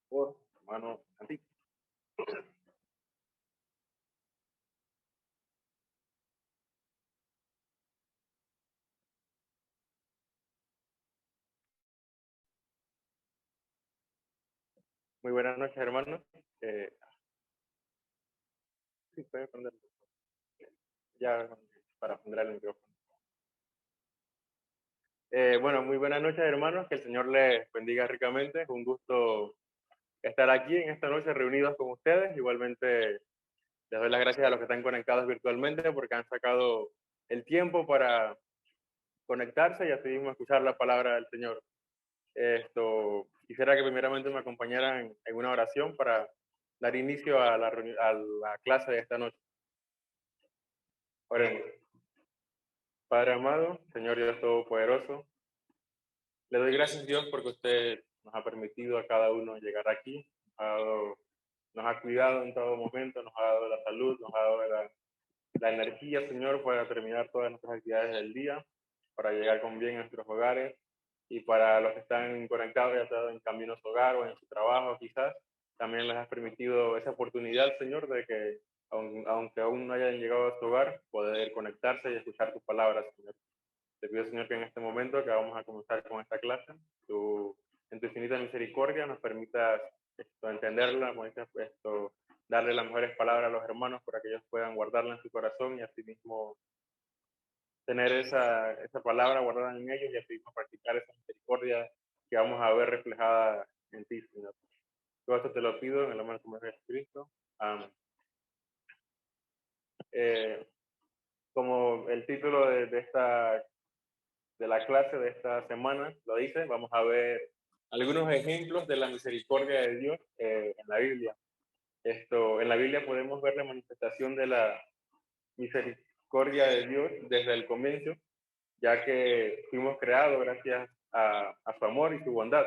por hermano Andy. Muy buenas noches, hermanos. Sí, puede poner ya para poner el micrófono. Bueno, muy buenas noches, hermanos. Que el Señor les bendiga ricamente. Es un gusto estar aquí en esta noche reunidos con ustedes. Igualmente, les doy las gracias a los que están conectados virtualmente porque han sacado el tiempo para conectarse y así mismo escuchar la palabra del Señor. Quisiera que primeramente me acompañaran en una oración para dar inicio a la clase de esta noche. Oremos. Padre amado, Señor Dios Todopoderoso, le doy gracias, Dios, porque usted nos ha permitido a cada uno llegar aquí, nos ha cuidado en todo momento, nos ha dado la salud, nos ha dado la energía, Señor, para terminar todas nuestras actividades del día, para llegar con bien a nuestros hogares y para los que están conectados, ya sea en camino a su hogar o en su trabajo quizás, también les has permitido esa oportunidad, Señor, de que aunque aún no hayan llegado a su hogar, poder conectarse y escuchar tus palabras, Señor. Te pido, Señor, que en este momento que vamos a comenzar con esta clase, en tu infinita misericordia nos permitas entenderla, darle las mejores palabras a los hermanos para que ellos puedan guardarla en su corazón y así mismo tener esa palabra guardada en ellos y así mismo practicar esa misericordia que vamos a ver reflejada en ti, Señor. Todo esto te lo pido en el nombre de Jesucristo. Amén. Como el título de la clase de esta semana lo dice, vamos a ver algunos ejemplos de la misericordia de Dios en la Biblia. En la Biblia podemos ver la manifestación de la misericordia de Dios desde el comienzo, ya que fuimos creados gracias a su amor y su bondad.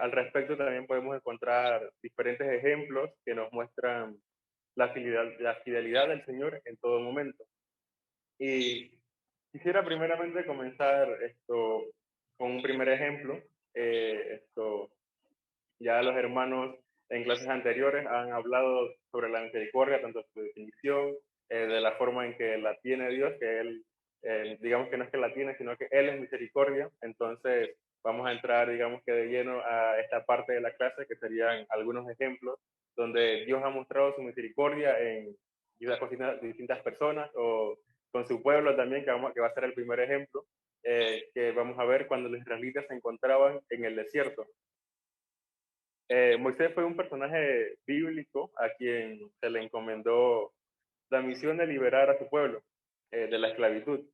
Al respecto también podemos encontrar diferentes ejemplos que nos muestran la fidelidad del Señor en todo momento. Y quisiera primeramente comenzar con un primer ejemplo. Ya los hermanos en clases anteriores han hablado sobre la misericordia, tanto su definición, de la forma en que la tiene Dios, que Él, digamos que no es que la tiene, sino que Él es misericordia. Entonces vamos a entrar, digamos que de lleno a esta parte de la clase, que serían algunos ejemplos donde Dios ha mostrado su misericordia en distintas personas o con su pueblo también, que va a ser el primer ejemplo, que vamos a ver cuando los israelitas se encontraban en el desierto. Moisés fue un personaje bíblico a quien se le encomendó la misión de liberar a su pueblo de la esclavitud.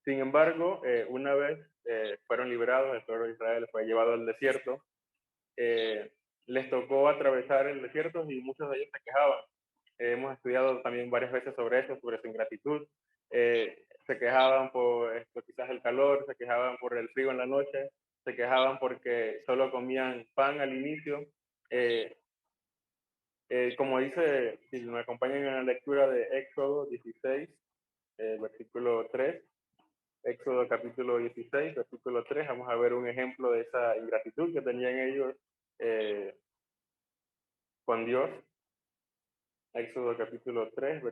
Sin embargo, una vez fueron liberados, el pueblo de Israel fue llevado al desierto, les tocó atravesar el desierto y muchos de ellos se quejaban. Hemos estudiado también varias veces sobre eso, sobre su ingratitud. Se quejaban por quizás el calor, se quejaban por el frío en la noche, se quejaban porque solo comían pan al inicio. Eh, como dice, si me acompañan en la lectura de Éxodo 16, versículo 3, Éxodo capítulo 16, versículo 3, vamos a ver un ejemplo de esa ingratitud que tenían ellos con Dios. Éxodo capítulo 3,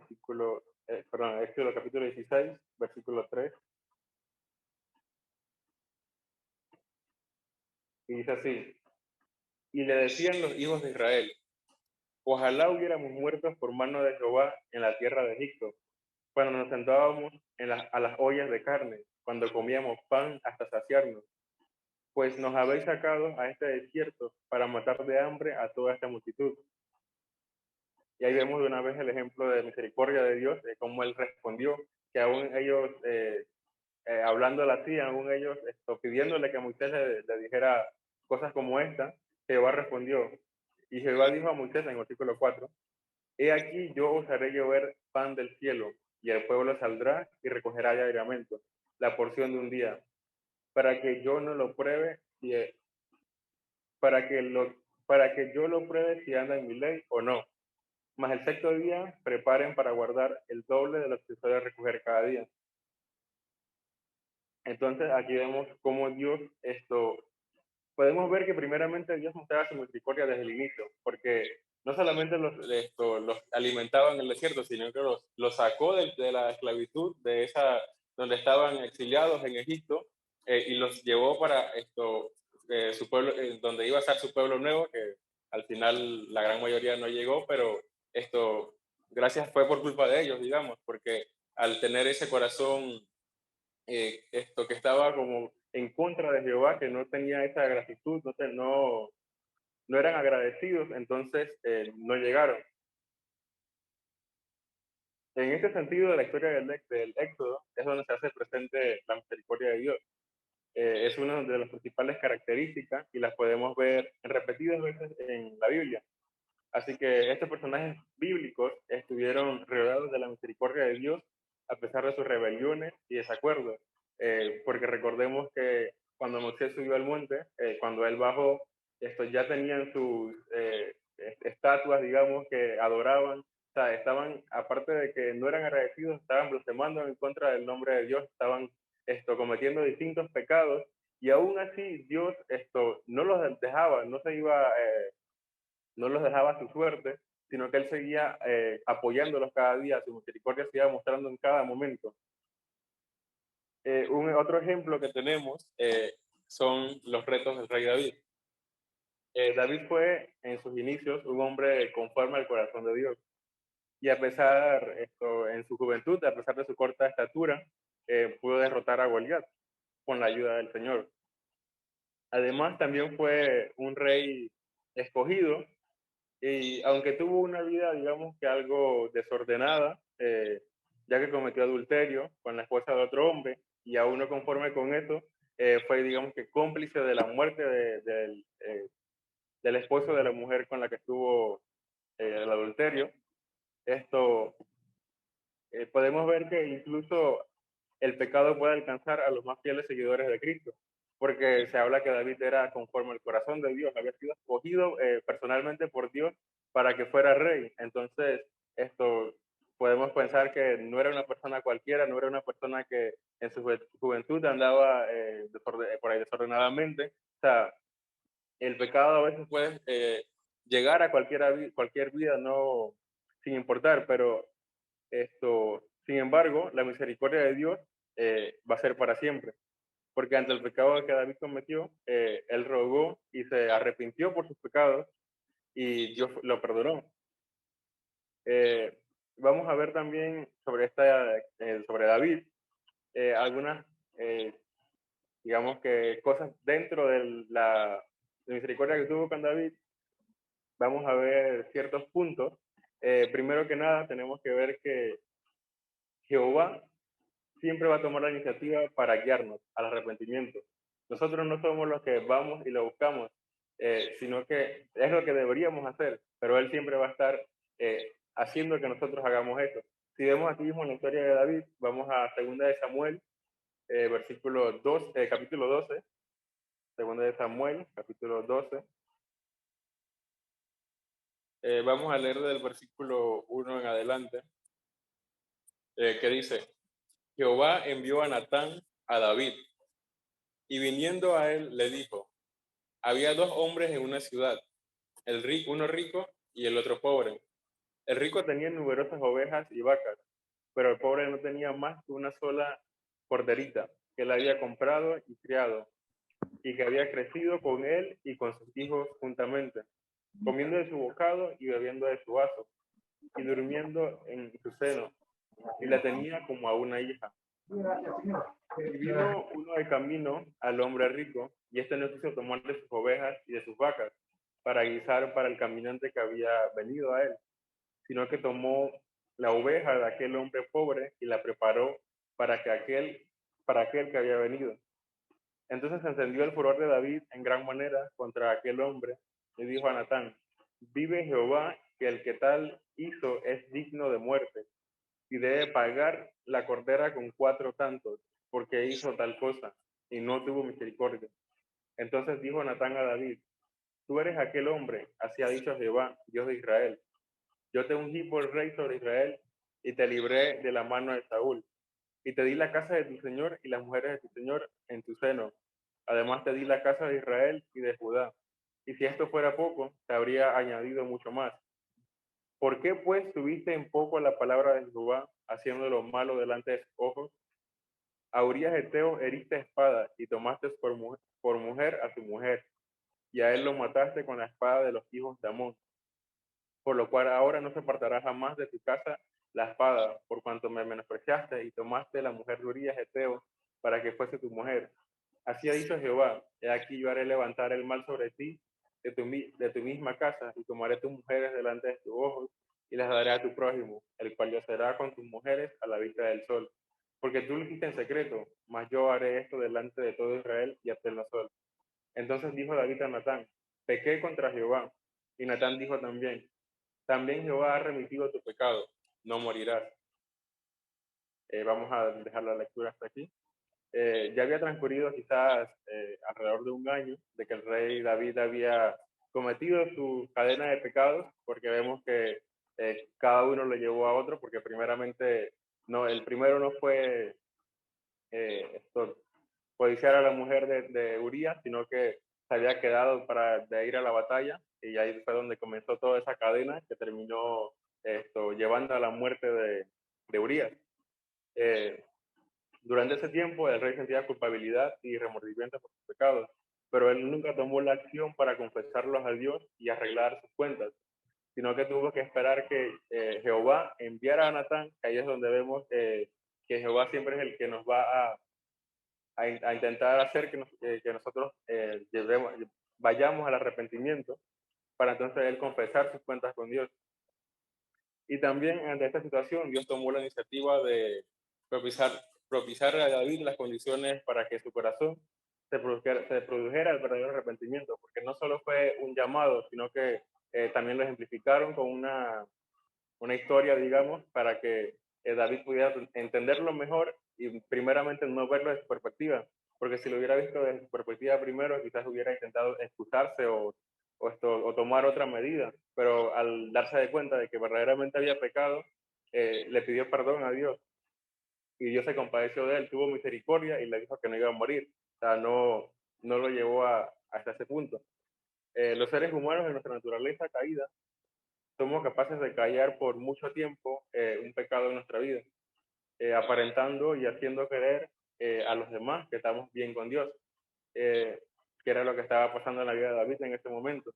Éxodo capítulo 16, versículo 3. Y dice así, y le decían los hijos de Israel, ojalá hubiéramos muerto por mano de Jehová en la tierra de Egipto, cuando nos sentábamos a las ollas de carne, cuando comíamos pan hasta saciarnos, pues nos habéis sacado a este desierto para matar de hambre a toda esta multitud. Y ahí vemos de una vez el ejemplo de misericordia de Dios, de cómo Él respondió, que aún ellos, hablando así, aún ellos pidiéndole que Moisés le dijera cosas como esta, Jehová respondió. Y Jehová dijo a Moisés en el versículo 4, he aquí yo os haré llover pan del cielo, y el pueblo saldrá y recogerá diariamente la porción de un día, para que yo no lo pruebe, para que yo lo pruebe si anda en mi ley o no. Mas el sexto día preparen para guardar el doble de lo que se suele recoger cada día. Entonces aquí vemos cómo Dios podemos ver que primeramente Dios mostraba su misericordia desde el inicio, porque no solamente los alimentaba en el desierto, sino que los sacó de la esclavitud, de esa, donde estaban exiliados en Egipto, y los llevó para su pueblo, donde iba a ser su pueblo nuevo, que al final la gran mayoría no llegó, pero gracias fue por culpa de ellos, digamos, porque al tener ese corazón que estaba como en contra de Jehová, que no tenía esa gratitud, no eran agradecidos, entonces no llegaron. En este sentido de la historia del Éxodo es donde se hace presente la misericordia de Dios. Es una de las principales características y las podemos ver repetidas veces en la Biblia. Así que estos personajes bíblicos estuvieron rodeados de la misericordia de Dios a pesar de sus rebeliones y desacuerdos. Porque recordemos que cuando Moisés subió al monte, cuando él bajó, estos ya tenían sus estatuas, digamos, que adoraban. O sea, estaban, aparte de que no eran agradecidos, estaban blasfemando en contra del nombre de Dios, estaban cometiendo distintos pecados y aún así Dios no los dejaba, no los dejaba a su suerte, sino que él seguía apoyándolos cada día, su misericordia se iba mostrando en cada momento. Otro ejemplo que tenemos son los retos del rey David. David fue en sus inicios un hombre conforme al corazón de Dios. Y a pesar, en su juventud, a pesar de su corta estatura, pudo derrotar a Goliat con la ayuda del Señor. Además, también fue un rey escogido y aunque tuvo una vida, digamos que algo desordenada, ya que cometió adulterio con la esposa de otro hombre, y aún no conforme con eso, fue, digamos que cómplice de la muerte del esposo de la mujer con la que estuvo el adulterio. Esto, podemos ver que incluso el pecado puede alcanzar a los más fieles seguidores de Cristo, porque se habla que David era conforme al corazón de Dios, había sido escogido personalmente por Dios para que fuera rey. Entonces, esto podemos pensar que no era una persona cualquiera, no era una persona que en su juventud andaba por ahí desordenadamente. O sea, el pecado a veces puede llegar a cualquier vida, no sin importar, pero sin embargo, la misericordia de Dios va a ser para siempre, porque ante el pecado que David cometió, él rogó y se arrepintió por sus pecados y Dios lo perdonó. Vamos a ver también sobre David algunas, digamos que cosas dentro de la misericordia que tuvo con David. Vamos a ver ciertos puntos. Primero que nada, tenemos que ver que Jehová siempre va a tomar la iniciativa para guiarnos al arrepentimiento. Nosotros no somos los que vamos y lo buscamos, sino que es lo que deberíamos hacer, pero Él siempre va a estar haciendo que nosotros hagamos eso. Si vemos aquí mismo en la historia de David, vamos a 2 capítulo 12, 2 capítulo 12. Vamos a leer del versículo 1 en adelante, que dice, Jehová envió a Natán a David, y viniendo a él le dijo, había 2 hombres en una ciudad, uno rico y el otro pobre. El rico tenía numerosas ovejas y vacas, pero el pobre no tenía más que una sola corderita que él había comprado y criado, y que había crecido con él y con sus hijos juntamente, comiendo de su bocado y bebiendo de su vaso, y durmiendo en su seno, y la tenía como a una hija. Y vino uno de camino al hombre rico, y este no quiso tomar de sus ovejas y de sus vacas para guisar para el caminante que había venido a él, sino que tomó la oveja de aquel hombre pobre y la preparó para aquel que había venido. Entonces se encendió el furor de David en gran manera contra aquel hombre y dijo a Natán, vive Jehová, que el que tal hizo es digno de muerte y debe pagar la cordera con 4 tantos, porque hizo tal cosa y no tuvo misericordia. Entonces dijo Natán a David, tú eres aquel hombre, así ha dicho Jehová, Dios de Israel. Yo te ungí por rey sobre Israel y te libré de la mano de Saúl. Y te di la casa de tu señor y las mujeres de tu señor en tu seno. Además te di la casa de Israel y de Judá. Y si esto fuera poco, te habría añadido mucho más. ¿Por qué pues tuviste en poco la palabra de Jehová, haciendo lo malo delante de sus ojos? A Urías Eteo heriste a espada y tomaste por mujer a su mujer, y a él lo mataste con la espada de los hijos de Amón. Por lo cual ahora no se apartará jamás de tu casa la espada, por cuanto me menospreciaste y tomaste la mujer de Urías Eteo para que fuese tu mujer. Así ha dicho Jehová, he aquí yo haré levantar el mal sobre ti de tu misma casa, y tomaré tus mujeres delante de tus ojos, y las daré a tu prójimo, el cual yacerá con tus mujeres a la vista del sol. Porque tú lo hiciste en secreto, mas yo haré esto delante de todo Israel y hasta el sol. Entonces dijo David a Natán, pequé contra Jehová. Y Natán dijo también Jehová ha remitido tu pecado, no morirás. Vamos a dejar la lectura hasta aquí. Ya había transcurrido quizás alrededor de un año de que el rey David había cometido su cadena de pecados, porque vemos que cada uno lo llevó a otro, porque primeramente el primero no fue codiciar a la mujer de Urías, sino que se había quedado de ir a la batalla, y ahí fue donde comenzó toda esa cadena que terminó llevando a la muerte de Urías. Eh, Durante ese tiempo el rey sentía culpabilidad y remordimiento por sus pecados, pero él nunca tomó la acción para confesarlos a Dios y arreglar sus cuentas, sino que tuvo que esperar que Jehová enviara a Natán, que ahí es donde vemos que Jehová siempre es el que nos va a intentar hacer que nosotros vayamos al arrepentimiento, para entonces él confesar sus cuentas con Dios. Y también ante esta situación, Dios tomó la iniciativa de propiciar, propiciar a David las condiciones para que su corazón se produjera el verdadero arrepentimiento, porque no solo fue un llamado, sino que también lo ejemplificaron con una historia, digamos, para que David pudiera entenderlo mejor y primeramente no verlo de su perspectiva, porque si lo hubiera visto desde su perspectiva primero, quizás hubiera intentado excusarse o tomar otra medida, pero al darse de cuenta de que verdaderamente había pecado, le pidió perdón a Dios, y Dios se compadeció de él, tuvo misericordia y le dijo que no iba a morir. O sea, no lo llevó hasta ese punto. Los seres humanos en nuestra naturaleza caída somos capaces de callar por mucho tiempo un pecado en nuestra vida, aparentando y haciendo creer a los demás que estamos bien con Dios, eh, que era lo que estaba pasando en la vida de David en ese momento.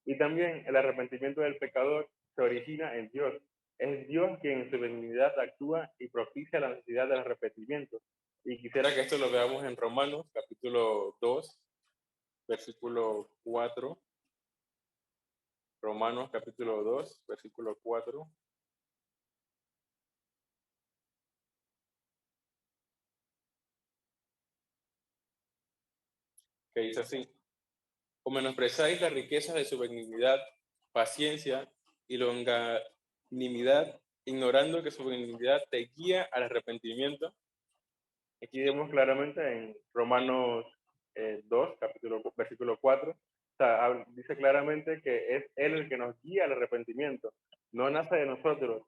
Y también el arrepentimiento del pecador se origina en Dios. Es Dios quien en su benignidad actúa y propicia la necesidad del arrepentimiento. Y quisiera que esto lo veamos en Romanos, capítulo 2, versículo 4. Romanos, capítulo 2, versículo 4, que dice así: o menospreciáis las riquezas de su benignidad, paciencia y longanimidad, ignorando que su benignidad te guía al arrepentimiento. Aquí vemos claramente en Romanos 2, versículo 4, o sea, dice claramente que es Él el que nos guía al arrepentimiento, no nace de nosotros.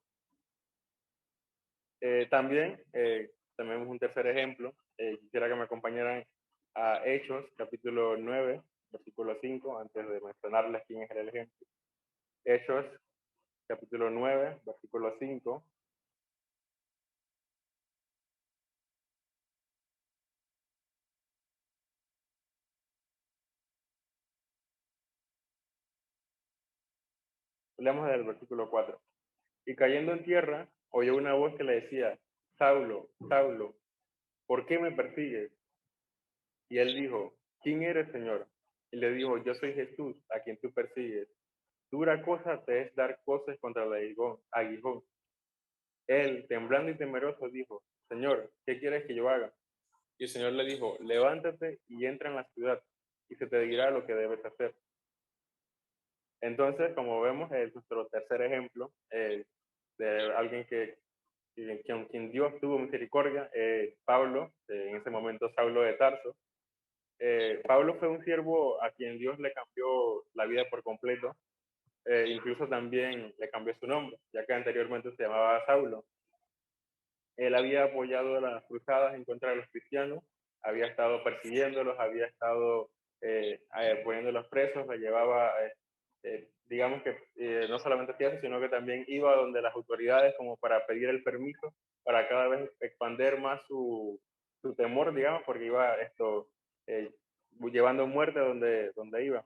También vemos un tercer ejemplo, quisiera que me acompañaran a Hechos, capítulo 9, versículo 5, antes de mencionarles quién es el ejemplo. Hechos, capítulo 9, versículo 5. Leamos del versículo 4. Y cayendo en tierra, oyó una voz que le decía: Saulo, Saulo, ¿por qué me persigues? Y él dijo: ¿quién eres, Señor? Y le dijo: yo soy Jesús, a quien tú persigues. Dura cosa te es dar cosas contra el aguijón. Él, temblando y temeroso, dijo: Señor, ¿qué quieres que yo haga? Y el Señor le dijo: levántate y entra en la ciudad, y se te dirá lo que debes hacer. Entonces, como vemos, es nuestro tercer ejemplo de alguien con quien Dios tuvo misericordia, Pablo, en ese momento Saulo de Tarso. Pablo fue un siervo a quien Dios le cambió la vida por completo, incluso también le cambió su nombre, ya que anteriormente se llamaba Saulo. Él había apoyado las cruzadas en contra de los cristianos había estado persiguiéndolos, había estado poniéndolos presos, los llevaba, digamos que no solamente hacía eso, sino que también iba donde las autoridades como para pedir el permiso para cada vez expander más su temor, digamos, porque iba eh, llevando muerte donde iba.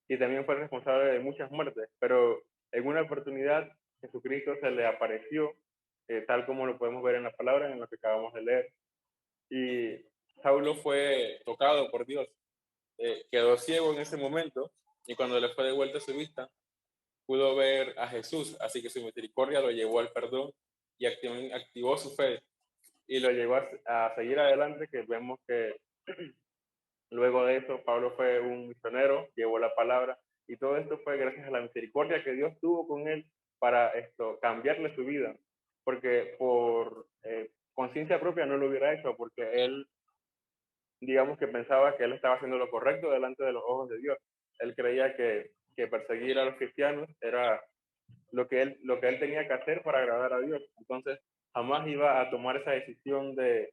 Y también fue responsable de muchas muertes, pero en una oportunidad Jesucristo se le apareció, tal como lo podemos ver en la palabra, en lo que acabamos de leer, y Saulo fue tocado por Dios, quedó ciego en ese momento, y cuando le fue devuelta su vista, pudo ver a Jesús, así que su misericordia lo llevó al perdón y activó su fe y lo llevó a seguir adelante, que vemos que luego de eso Pablo fue un misionero, llevó la palabra y todo esto fue gracias a la misericordia que Dios tuvo con él para cambiarle su vida, porque por conciencia propia no lo hubiera hecho, porque él, digamos que pensaba que él estaba haciendo lo correcto delante de los ojos de Dios. Él creía que perseguir a los cristianos era lo que él tenía que hacer para agradar a Dios. Entonces, jamás iba a tomar esa decisión de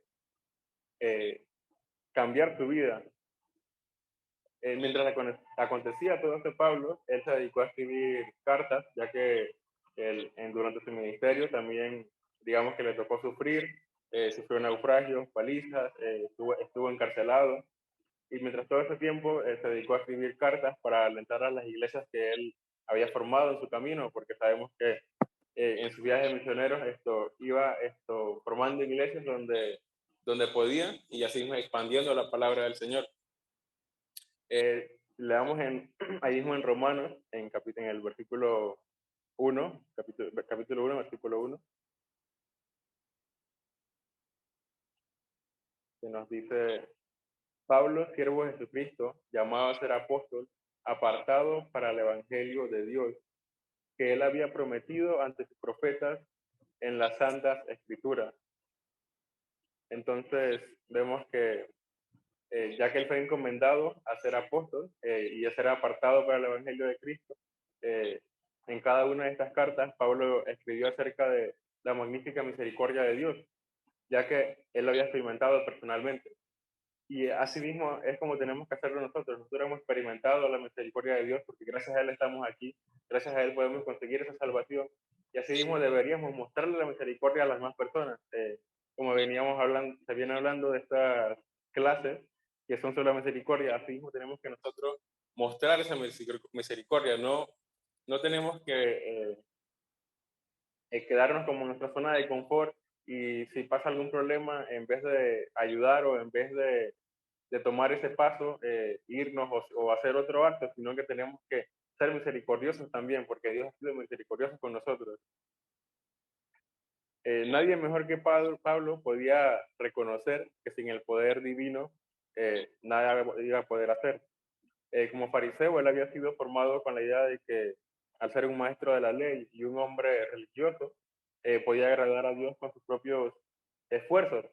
eh, cambiar su vida. Mientras acontecía todo esto, Pablo, él se dedicó a escribir cartas, ya que durante su ministerio también, digamos que le tocó sufrir, sufrió naufragios, palizas, estuvo encarcelado, y mientras todo ese tiempo se dedicó a escribir cartas para alentar a las iglesias que él había formado en su camino, porque sabemos que en sus viajes misioneros iba formando iglesias donde podía y así expandiendo la palabra del Señor. Leamos ahí mismo en Romanos, en el versículo 1, capítulo 1, versículo 1, que nos dice: Pablo, siervo de Jesucristo, llamado a ser apóstol, apartado para el evangelio de Dios, que él había prometido ante sus profetas en las santas escrituras. Entonces vemos que ya que él fue encomendado a ser apóstol y a ser apartado para el evangelio de Cristo, eh, en cada una de estas cartas Pablo escribió acerca de la magnífica misericordia de Dios, ya que él lo había experimentado personalmente. Y así mismo es como tenemos que hacerlo nosotros. Nosotros hemos experimentado la misericordia de Dios porque gracias a Él estamos aquí, gracias a Él podemos conseguir esa salvación. Y así mismo deberíamos mostrarle la misericordia a las más personas. Como veníamos hablando, se viene hablando de estas clases que son sobre la misericordia, así mismo tenemos que nosotros mostrar esa misericordia. No tenemos que quedarnos como en nuestra zona de confort y si pasa algún problema, en vez de ayudar o en vez de tomar ese paso, irnos o hacer otro acto, sino que tenemos que ser misericordiosos también, porque Dios ha sido misericordioso con nosotros. Nadie mejor que Pablo podía reconocer que sin el poder divino nada iba a poder hacer. Como fariseo, él había sido formado con la idea de que al ser un maestro de la ley y un hombre religioso, podía agradar a Dios con sus propios esfuerzos.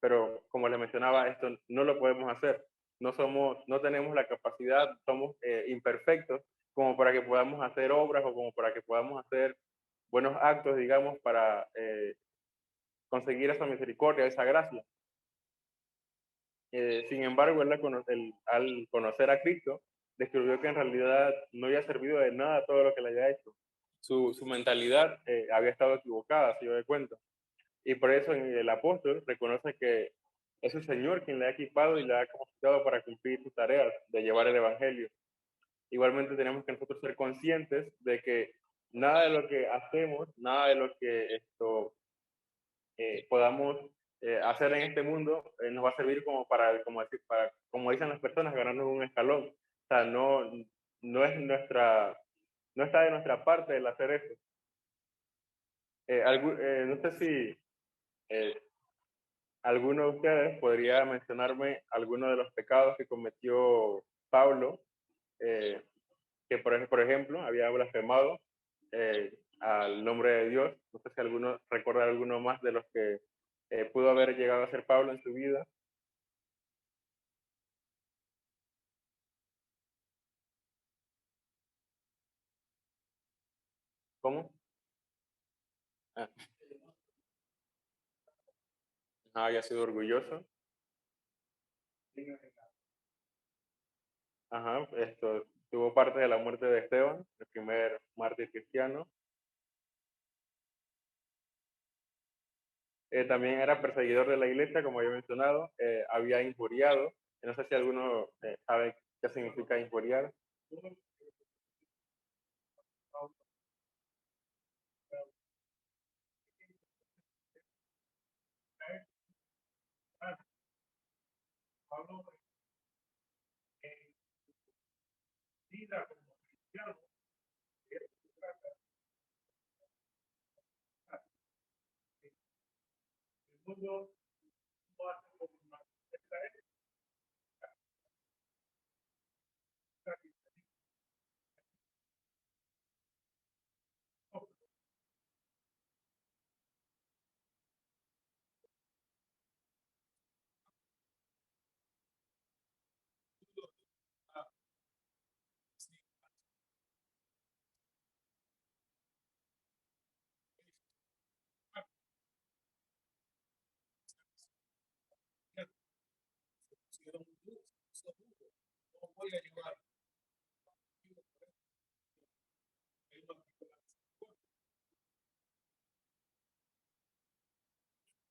Pero como les mencionaba, esto no lo podemos hacer. No tenemos la capacidad, somos imperfectos como para que podamos hacer obras o como para que podamos hacer buenos actos, digamos, para conseguir esa misericordia, esa gracia. Sin embargo, al conocer a Cristo, descubrió que en realidad no había servido de nada todo lo que le había hecho. Su mentalidad había estado equivocada, se dio de cuenta. Y por eso el apóstol reconoce que es el Señor quien le ha equipado y le ha capacitado para cumplir sus tareas de llevar el Evangelio. Igualmente tenemos que nosotros ser conscientes de que nada de lo que hacemos, nada de lo que podamos hacer en este mundo nos va a servir como como dicen las personas, ganarnos un escalón. O sea, no es no está de nuestra parte el hacer eso. No sé si eh, alguno de ustedes podría mencionarme alguno de los pecados que cometió Pablo, eh, que por ejemplo había blasfemado al nombre de Dios. No sé si alguno recuerda alguno más de los que pudo haber llegado a ser Pablo en su vida. ¿Cómo? Ah, había sido orgulloso. Ajá, tuvo parte de la muerte de Esteban, el primer mártir cristiano. También era perseguidor de la iglesia, como había mencionado, había injuriado. No sé si alguno sabe qué significa injuriar.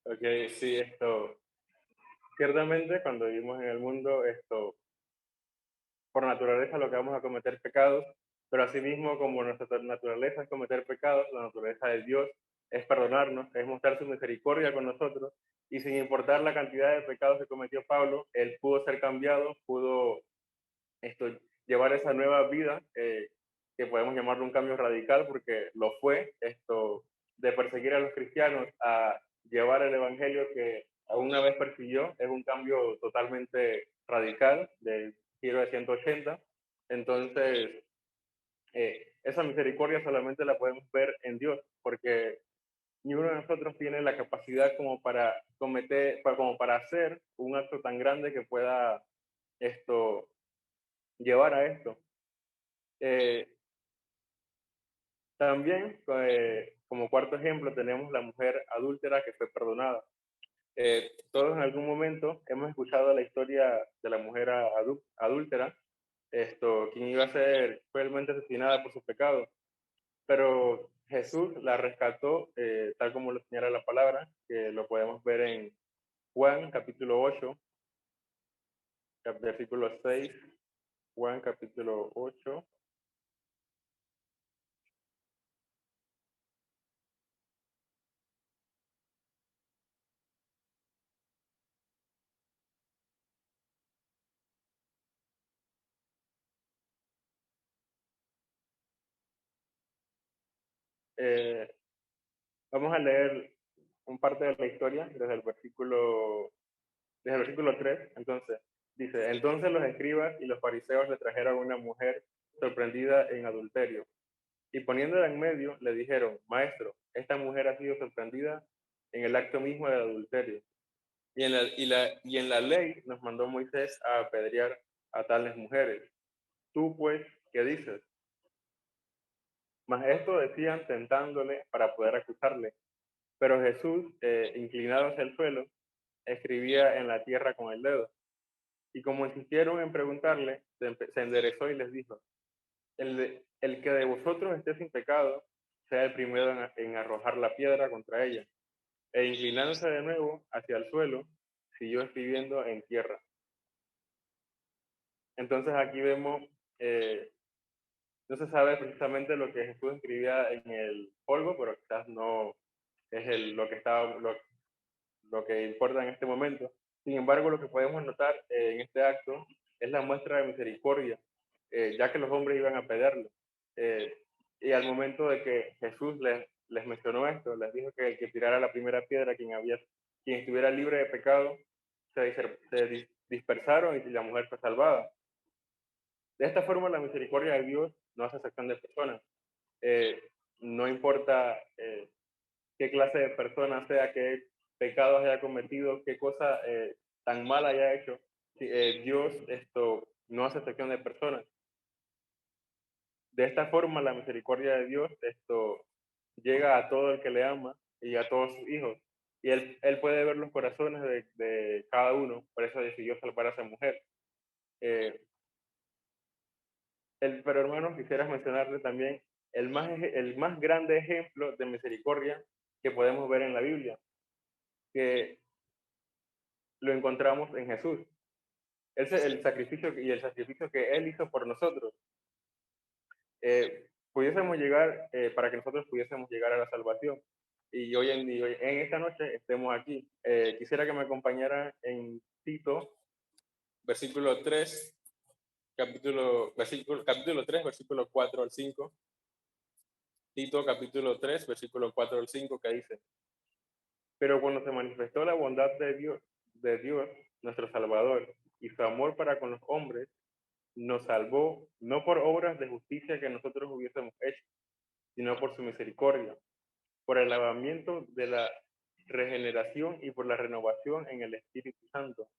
Ok, sí, ciertamente cuando vivimos en el mundo, por naturaleza lo que vamos a cometer pecados, pero asimismo como nuestra naturaleza es cometer pecados, la naturaleza de Dios es perdonarnos, es mostrar su misericordia con nosotros, y sin importar la cantidad de pecados que cometió Pablo, él pudo ser cambiado, pudo esto, llevar esa nueva vida, que podemos llamarlo un cambio radical, porque lo fue, de perseguir a los cristianos a llevar el evangelio que una vez persiguió, es un cambio totalmente radical, de giro de 180. Entonces, esa misericordia solamente la podemos ver en Dios, porque ni uno de nosotros tiene la capacidad como para como para hacer un acto tan grande que pueda esto llevar a esto. Eh, También, como cuarto ejemplo, tenemos la mujer adúltera que fue perdonada. Todos en algún momento hemos escuchado la historia de la mujer adúltera, quien iba a ser cruelmente asesinada por sus pecados, pero Jesús la rescató, tal como lo señala la palabra, que lo podemos ver en Juan capítulo 8, versículo 6, Juan capítulo 8. Eh, Vamos a leer un parte de la historia desde el versículo 3. Entonces, dice, entonces los escribas y los fariseos le trajeron a una mujer sorprendida en adulterio. Y poniéndola en medio, le dijeron, maestro, esta mujer ha sido sorprendida en el acto mismo del adulterio. Y en la ley nos mandó Moisés a apedrear a tales mujeres. Tú, pues, ¿qué dices? Mas esto decían tentándole para poder acusarle. Pero Jesús, inclinado hacia el suelo, escribía en la tierra con el dedo. Y como insistieron en preguntarle, se enderezó y les dijo, el que de vosotros esté sin pecado, sea el primero en arrojar la piedra contra ella. E inclinándose de nuevo hacia el suelo, siguió escribiendo en tierra. Entonces aquí vemos, no se sabe precisamente lo que Jesús escribía en el polvo, pero quizás no es lo que importa en este momento. Sin embargo, lo que podemos notar en este acto es la muestra de misericordia, ya que los hombres iban a pedirlo. Eh, y al momento de que Jesús les mencionó esto, les dijo que el que tirara la primera piedra, quien estuviera libre de pecado, se dispersaron y la mujer fue salvada. De esta forma, la misericordia de Dios no hace excepción de personas. Eh, no importa qué clase de persona sea, qué pecados haya cometido, qué cosa tan mala haya hecho. Dios no hace excepción de personas. De esta forma, la misericordia de Dios llega a todo el que le ama y a todos sus hijos. Y él puede ver los corazones de cada uno, por eso decidió salvar a esa mujer. Eh, pero hermanos, quisiera mencionarle también el más grande ejemplo de misericordia que podemos ver en la Biblia, que lo encontramos en Jesús. El sacrificio que Él hizo por nosotros. Pudiésemos llegar, para que nosotros pudiésemos llegar a la salvación. Y hoy en esta noche estemos aquí. Quisiera que me acompañara en Tito, versículo 3, capítulo 3, versículo 4 al 5. Tito capítulo 3, versículo 4 al 5, que dice: Pero cuando se manifestó la bondad de Dios, nuestro Salvador, y su amor para con los hombres, nos salvó no por obras de justicia que nosotros hubiésemos hecho, sino por su misericordia, por el lavamiento de la regeneración y por la renovación en el Espíritu Santo.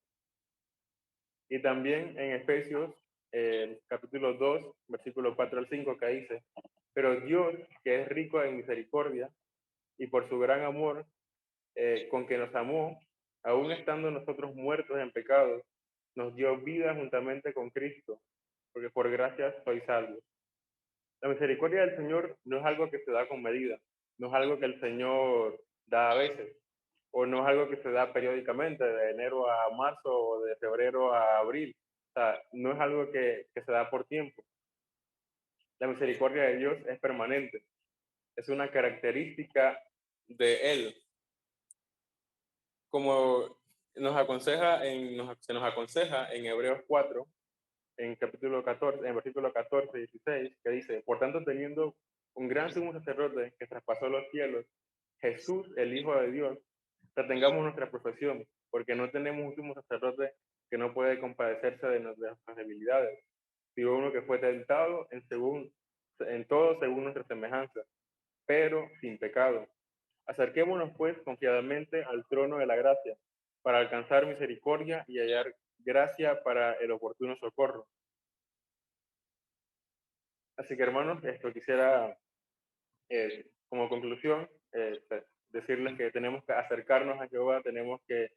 Y también en Efesios, capítulo 2, versículo 4 al 5, que dice: Pero Dios, que es rico en misericordia, y por su gran amor, con que nos amó, aun estando nosotros muertos en pecado, nos dio vida juntamente con Cristo, porque por gracia sois salvos. La misericordia del Señor no es algo que se da con medida, no es algo que el Señor da a veces, o no es algo que se da periódicamente, de enero a marzo o de febrero a abril. O sea, no es algo que se da por tiempo. La misericordia de Dios es permanente, es una característica de Él. Como se nos aconseja en Hebreos 4, en capítulo 14, en versículo 14 y 16, que dice: Por tanto, teniendo un gran sumo sacerdote que traspasó los cielos, Jesús, el Hijo de Dios, retengamos nuestra profesión, porque no tenemos un sumo sacerdote que no puede compadecerse de nuestras debilidades, sino uno que fue tentado en todo según nuestra semejanza, pero sin pecado. Acerquémonos pues confiadamente al trono de la gracia, para alcanzar misericordia y hallar gracia para el oportuno socorro. Así que hermanos, esto quisiera, como conclusión, decirles que tenemos que acercarnos a Jehová, tenemos que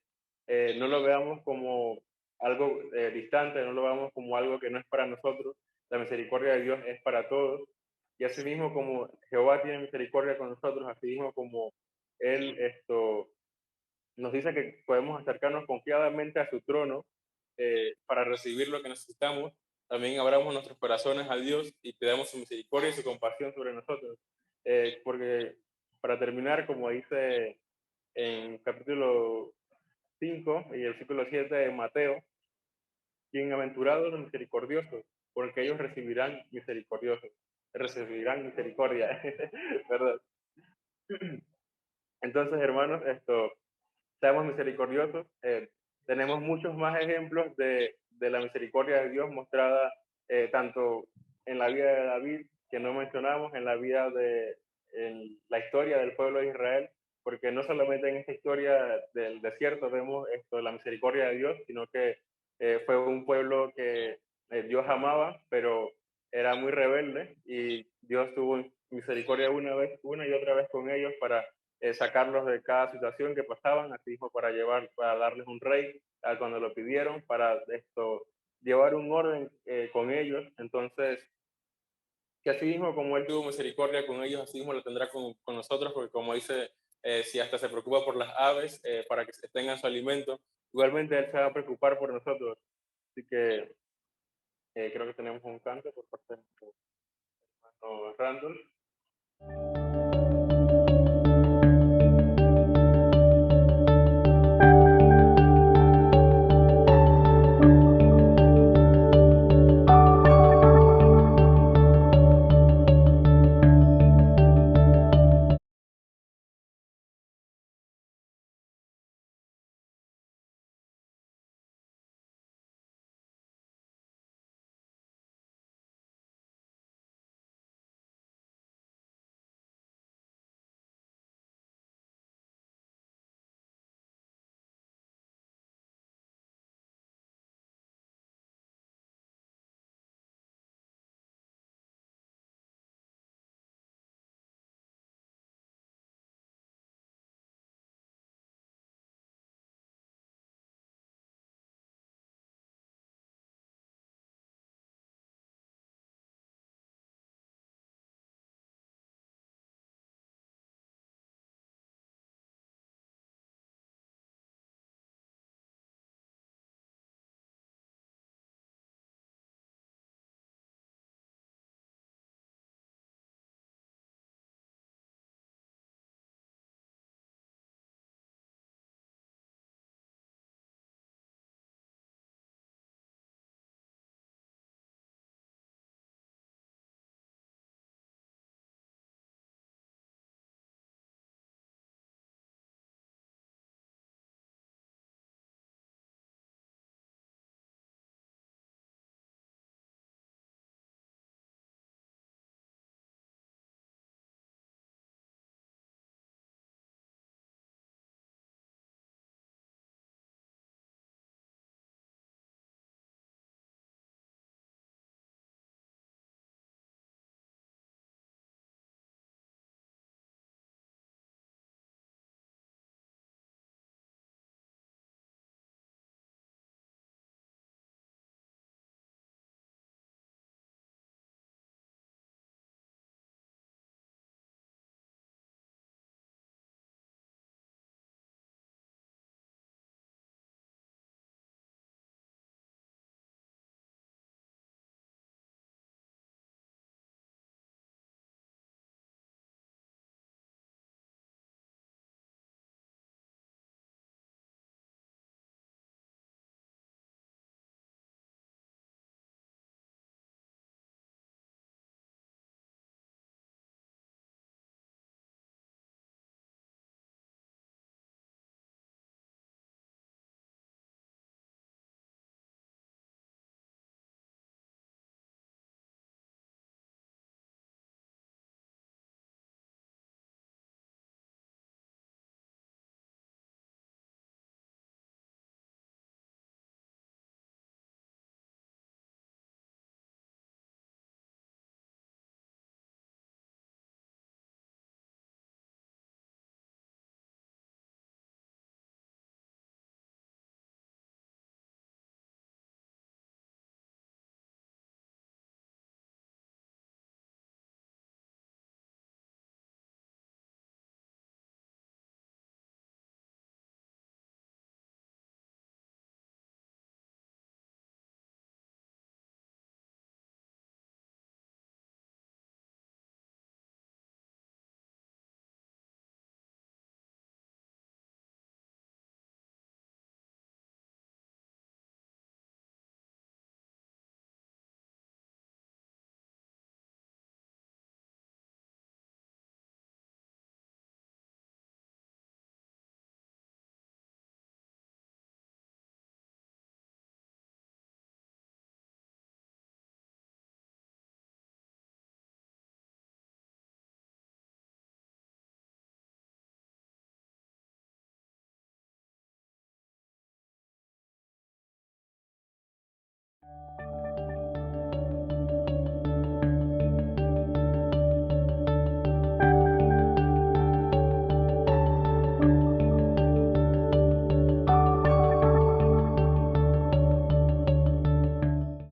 no lo veamos como algo distante, no lo veamos como algo que no es para nosotros. La misericordia de Dios es para todos. Y así mismo como Jehová tiene misericordia con nosotros, así mismo como Él nos dice que podemos acercarnos confiadamente a su trono para recibir lo que necesitamos, también abramos nuestros corazones a Dios y pidamos su misericordia y su compasión sobre nosotros. Porque para terminar, como dice en capítulo 5 y el versículo 7 de Mateo: bienaventurados los misericordiosos, porque ellos recibirán misericordia. ¿Verdad? Entonces, hermanos, seamos misericordiosos. Tenemos muchos más ejemplos de la misericordia de Dios mostrada tanto en la vida de David, que no mencionamos, en la historia del pueblo de Israel, porque no solamente en esta historia del desierto vemos la misericordia de Dios, sino que fue un pueblo que Dios amaba, pero era muy rebelde, y Dios tuvo misericordia una y otra vez con ellos para sacarlos de cada situación que pasaban, así mismo para darles un rey cuando lo pidieron, para llevar un orden con ellos. Entonces, que así mismo como Él tuvo misericordia con ellos, así mismo lo tendrá con nosotros, porque como dice, si hasta se preocupa por las aves para que tengan su alimento, igualmente Él se va a preocupar por nosotros. Así que creo que tenemos un canto por parte de nuestro hermano Randall.